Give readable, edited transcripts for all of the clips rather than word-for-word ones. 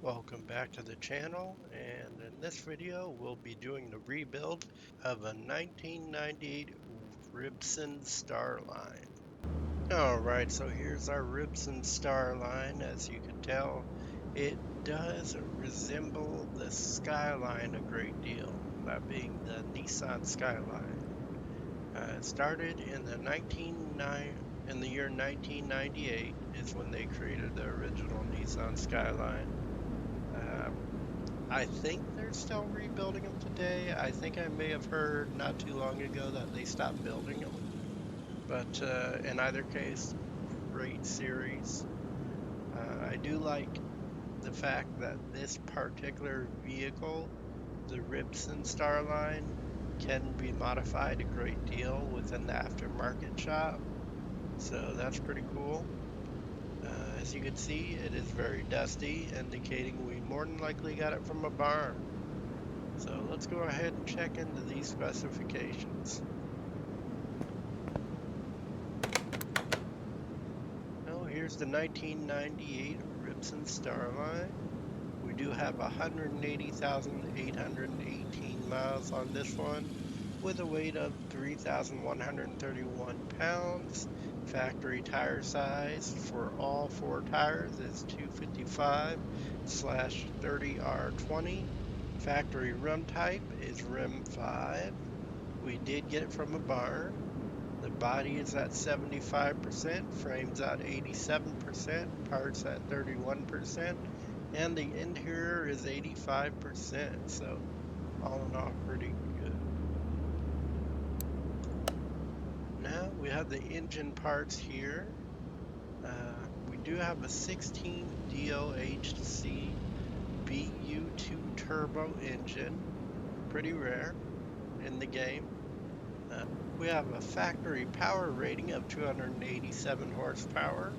Welcome back to the channel, and in this video we'll be doing the rebuild of a 1998 Ribsan Starline. Alright, so here's our Ribsan Starline. As you can tell, it does resemble the Skyline a great deal, that being the Nissan Skyline. It started in the year 1998 is when they created the original Nissan Skyline. I think they're still rebuilding them today. I think I may have heard not too long ago that they stopped building them. But in either case, great series. I do like the fact that this particular vehicle, the Ribsan Starline, can be modified a great deal within the aftermarket shop. So that's pretty cool. As you can see, it is very dusty, indicating we more than likely got it from a barn. So let's go ahead and check into these specifications. Now here's the 1998 Ribsan Starline. We do have 180,818 miles on this one, with a weight of 3,131 pounds. Factory tire size for all four tires is 255/30R20. Factory rim type is rim 5. We did get it from a barn. The body is at 75%, frames at 87%, parts at 31%, and the interior is 85%. So all in all, pretty good. Now we have the engine parts here. We do have a 16 DOHC BU2 turbo engine, pretty rare in the game. We have a factory power rating of 287 horsepower,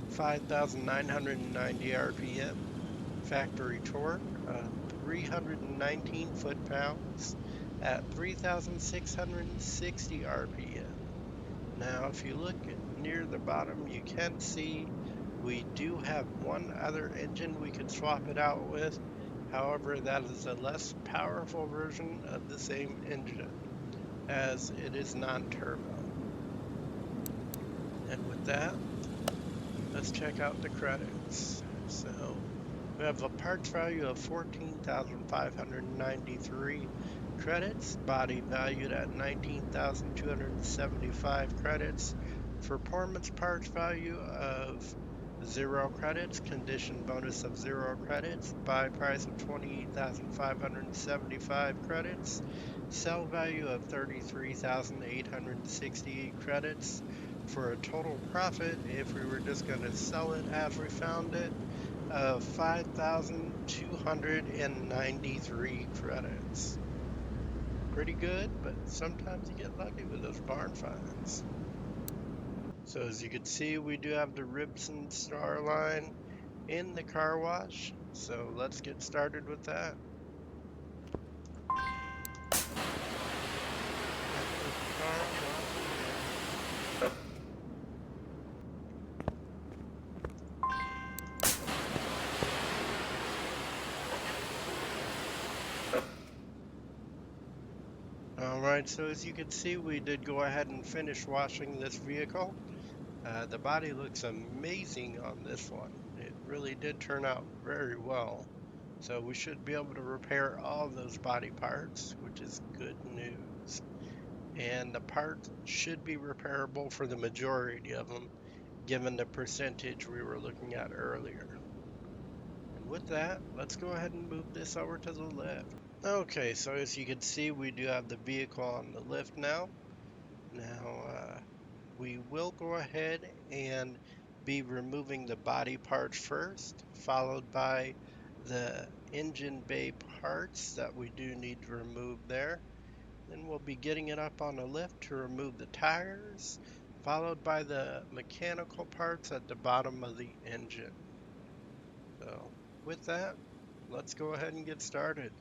5,990 RPM, factory torque of 319 foot-pounds at 3,660 RPM. Now, if you look near the bottom, you can see we do have one other engine we could swap it out with. However, that is a less powerful version of the same engine, as it is non-turbo. And with that, let's check out the credits. So we have a parts value of 14,593 credits, body valued at 19,275 credits, performance parts value of 0 credits, condition bonus of 0 credits, buy price of 28,575 credits, sell value of 33,868 credits, for a total profit, if we were just going to sell it as we found it, of 5,293 credits. Pretty good, but sometimes you get lucky with those barn finds. So as you can see, we do have the Ribsan Starline in the car wash. So let's get started with that. Alright, so as you can see, we did go ahead and finish washing this vehicle. The body looks amazing on this one. It really did turn out very well. So we should be able to repair all those body parts, which is good news. And the parts should be repairable for the majority of them, given the percentage we were looking at earlier. And with that, let's go ahead and move this over to the lift. Okay, so as you can see, we do have the vehicle on the lift now. Now, we will go ahead and be removing the body parts first, followed by the engine bay parts that we do need to remove there. Then we'll be getting it up on the lift to remove the tires, followed by the mechanical parts at the bottom of the engine. So with that, let's go ahead and get started.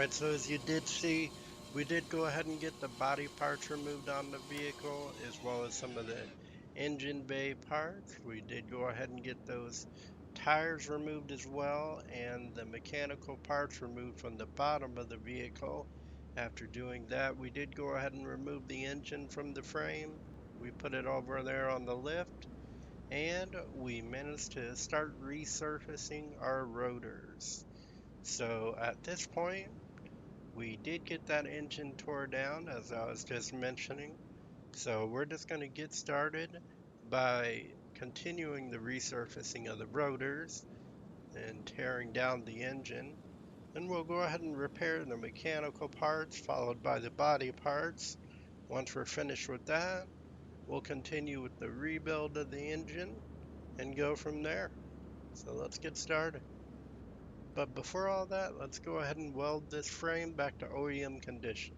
Alright, so as you did see, we did go ahead and get the body parts removed on the vehicle, as well as some of the engine bay parts. We did go ahead and get those tires removed as well, and the mechanical parts removed from the bottom of the vehicle. After doing that, we did go ahead and remove the engine from the frame. We put it over there on the lift, and we managed to start resurfacing our rotors. So at this point, we did get that engine tore down, as I was just mentioning. So we're just going to get started by continuing the resurfacing of the rotors and tearing down the engine. Then we'll go ahead and repair the mechanical parts, followed by the body parts. Once we're finished with that, we'll continue with the rebuild of the engine and go from there. So let's get started. But before all that, let's go ahead and weld this frame back to OEM condition.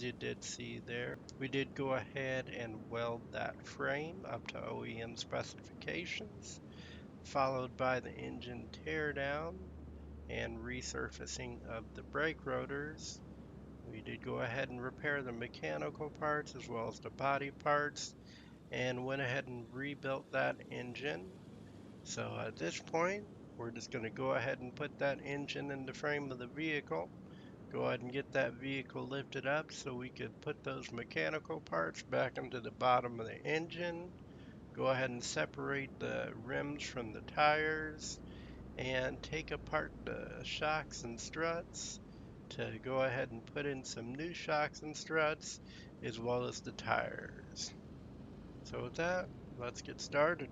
as you did see there, we did go ahead and weld that frame up to OEM specifications, followed by the engine teardown and resurfacing of the brake rotors. We did go ahead and repair the mechanical parts as well as the body parts, and went ahead and rebuilt that engine. So at this point, we're just going to go ahead and put that engine in the frame of the vehicle. Go ahead and get that vehicle lifted up so we could put those mechanical parts back into the bottom of the engine. Go ahead and separate the rims from the tires and take apart the shocks and struts to go ahead and put in some new shocks and struts as well as the tires. So with that, let's get started.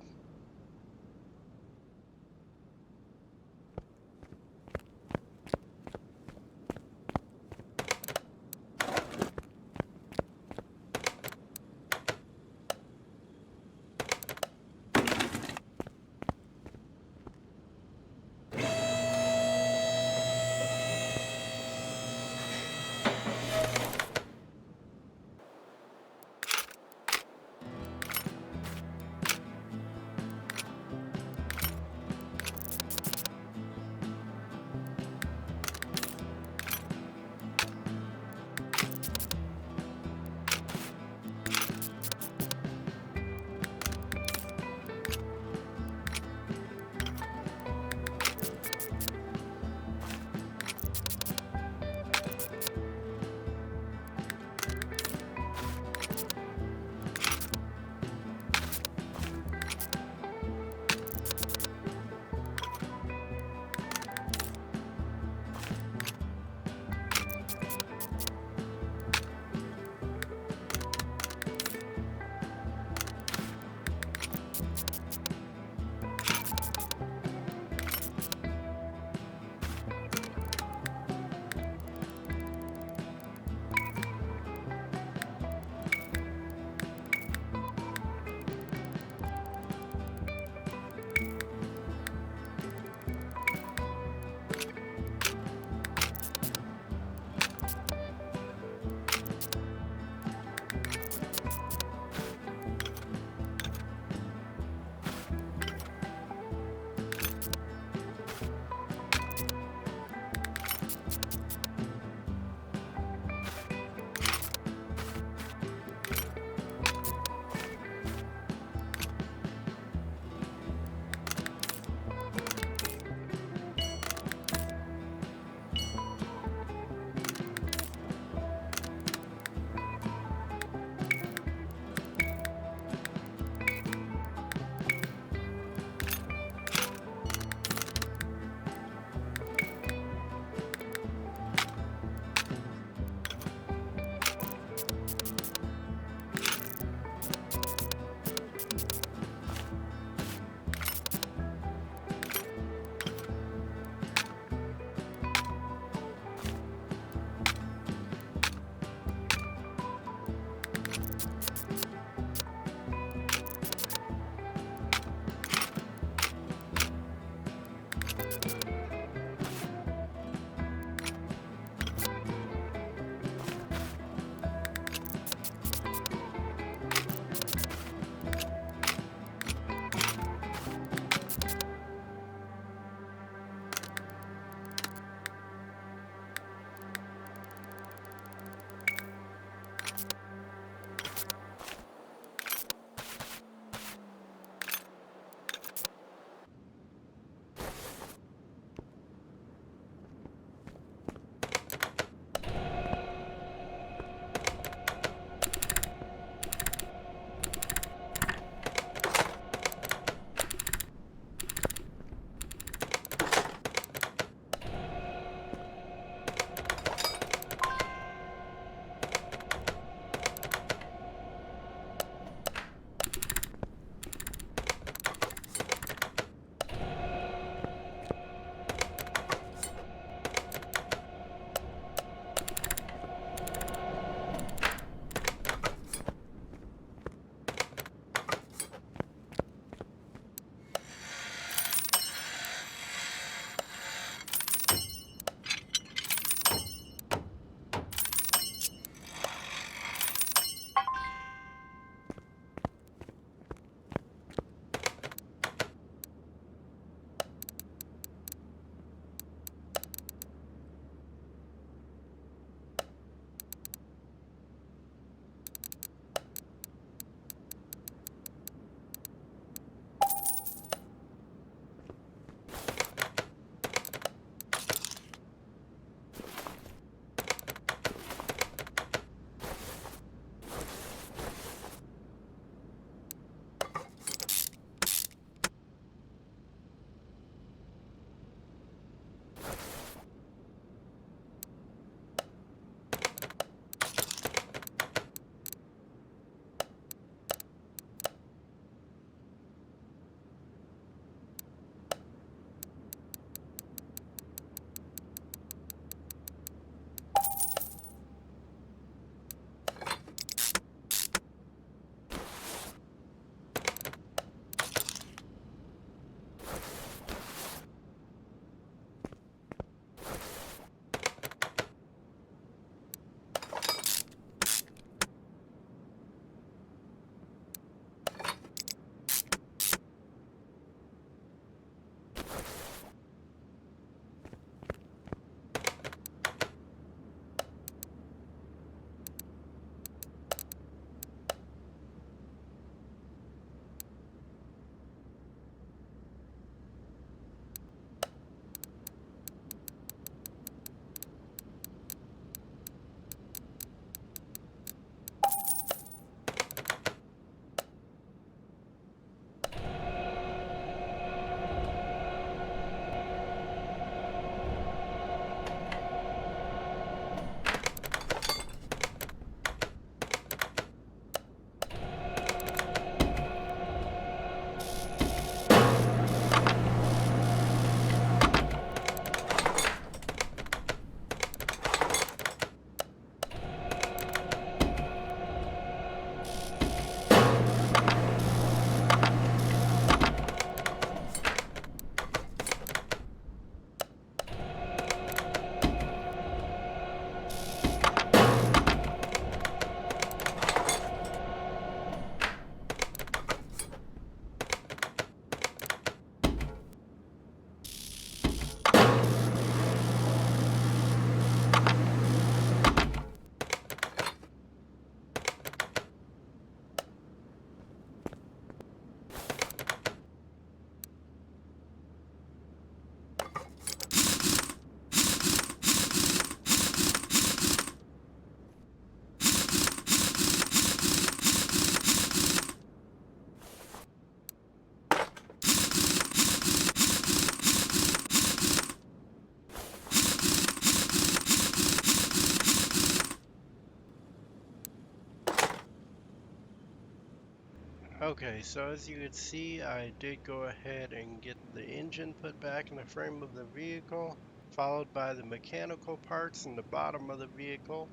Okay, so as you can see, I did go ahead and get the engine put back in the frame of the vehicle, followed by the mechanical parts in the bottom of the vehicle.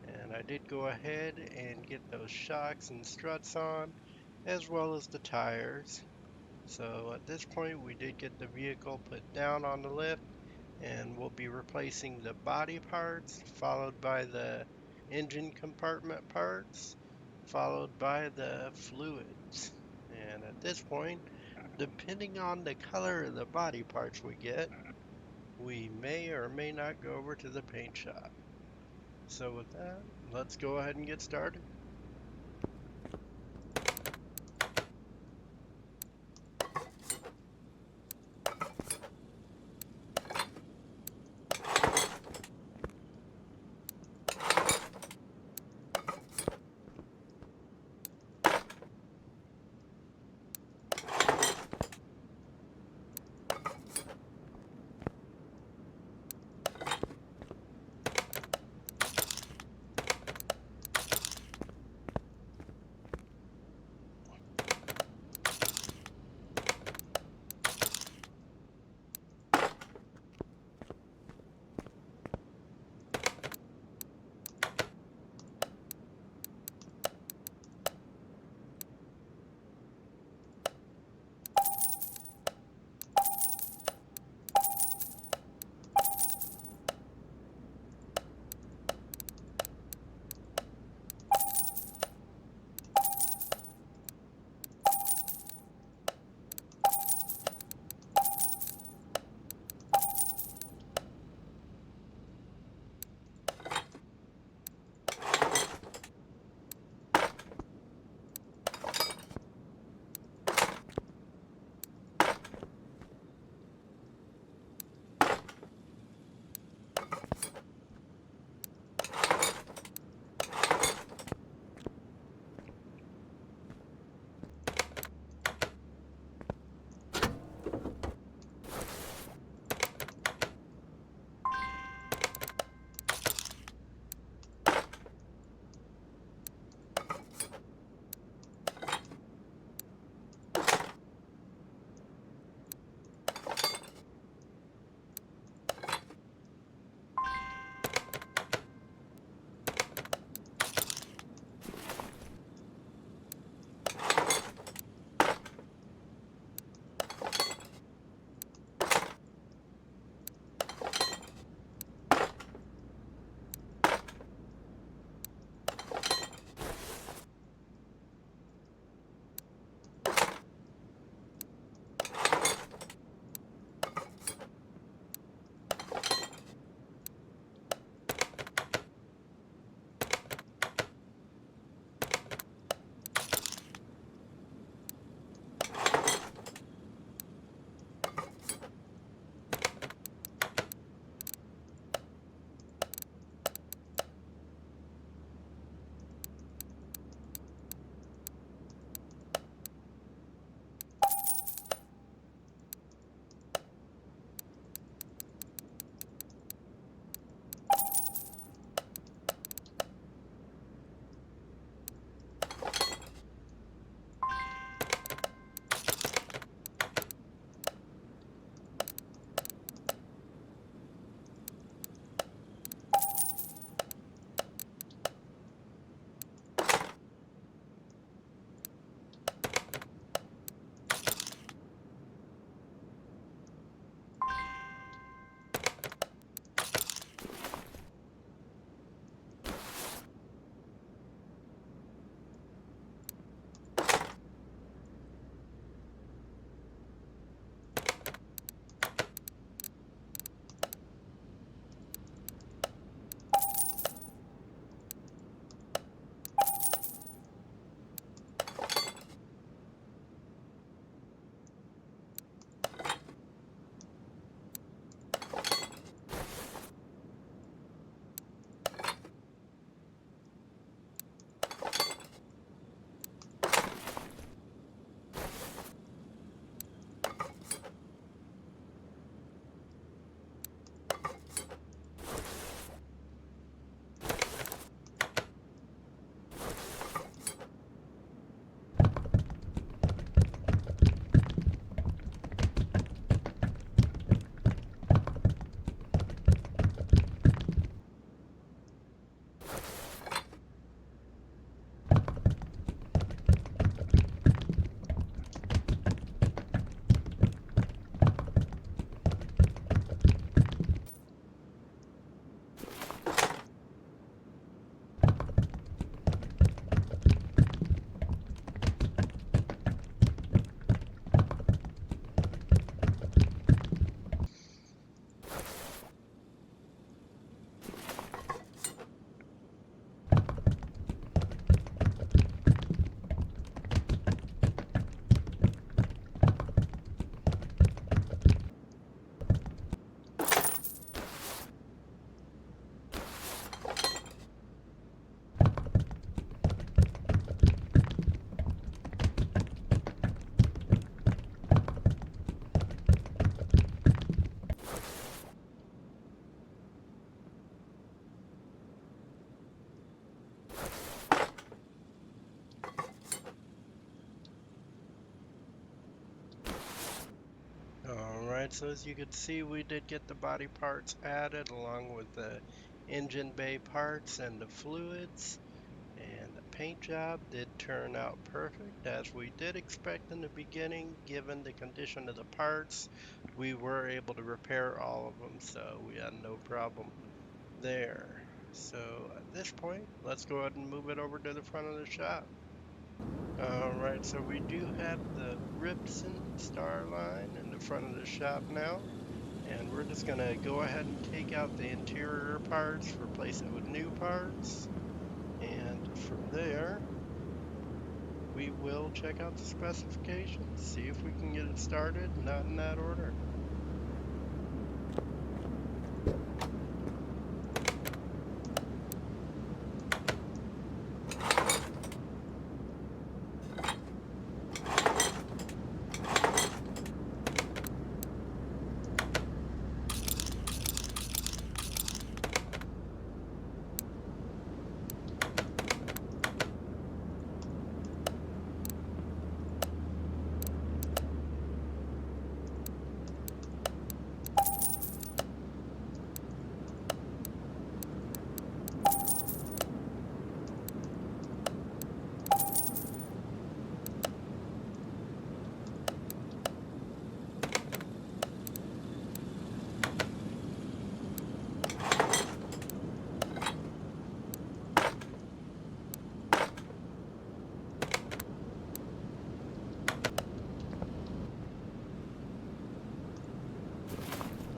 And I did go ahead and get those shocks and struts on, as well as the tires. So at this point, we did get the vehicle put down on the lift, and we'll be replacing the body parts, followed by the engine compartment parts, followed by the fluids. And at this point, depending on the color of the body parts we get, we may or may not go over to the paint shop. So with that, let's go ahead and get started. Alright, so as you can see, we did get the body parts added along with the engine bay parts and the fluids. And the paint job did turn out perfect, as we did expect in the beginning. Given the condition of the parts, we were able to repair all of them, so we had no problem there. So at this point, let's go ahead and move it over to the front of the shop. Alright, so we do have the Ribsan Starline in the front of the shop now. And we're just going to go ahead and take out the interior parts, replace it with new parts. And from there, we will check out the specifications, see if we can get it started, not in that order.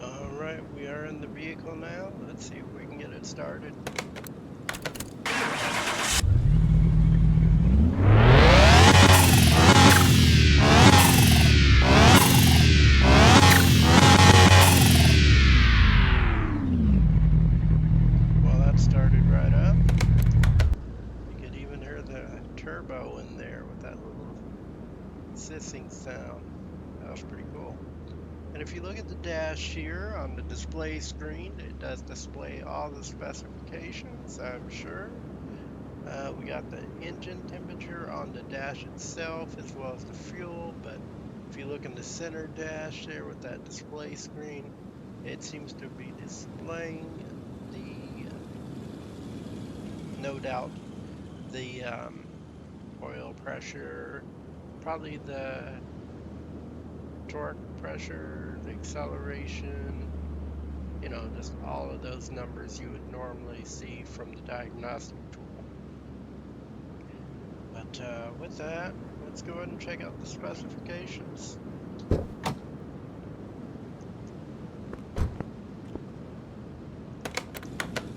Alright, we are in the vehicle now. Let's see if we can get it started. Well, that started right up. You could even hear the turbo in there with that little hissing sound. That was pretty cool. And if you look at the dash here on the display screen, it does display all the specifications, I'm sure. We got the engine temperature on the dash itself, as well as the fuel, but if you look in the center dash there with that display screen, it seems to be displaying the, no doubt, the oil pressure, probably the torque pressure, the acceleration, you know, just all of those numbers you would normally see from the diagnostic tool. But with that, let's go ahead and check out the specifications.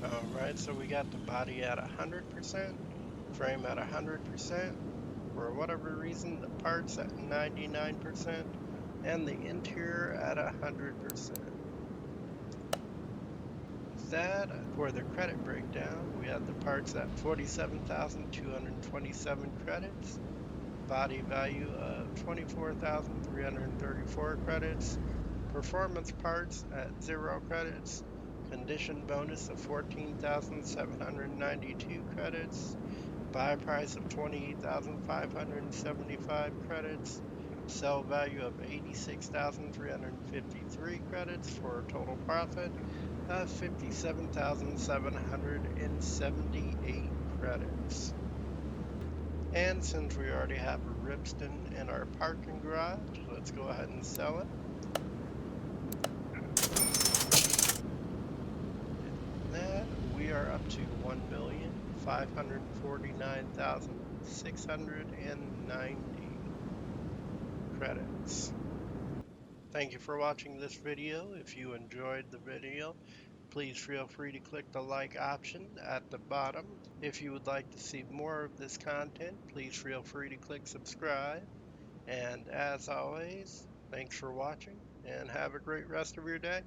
Alright, so we got the body at 100%, frame at 100%, for whatever reason the parts at 99%, and the interior at 100%. That, for the credit breakdown, we have the parts at 47,227 credits, body value of 24,334 credits, performance parts at 0 credits, condition bonus of 14,792 credits, buy price of 28,575 credits, sell value of 86,353 credits for a total profit of 57,778 credits. And since we already have a Ribston in our parking garage, let's go ahead and sell it. And that, we are up to 1,549,690 credits. Thank you for watching this video. If you enjoyed the video, please feel free to click the like option at the bottom. If you would like to see more of this content, please feel free to click subscribe. And as always, thanks for watching and have a great rest of your day.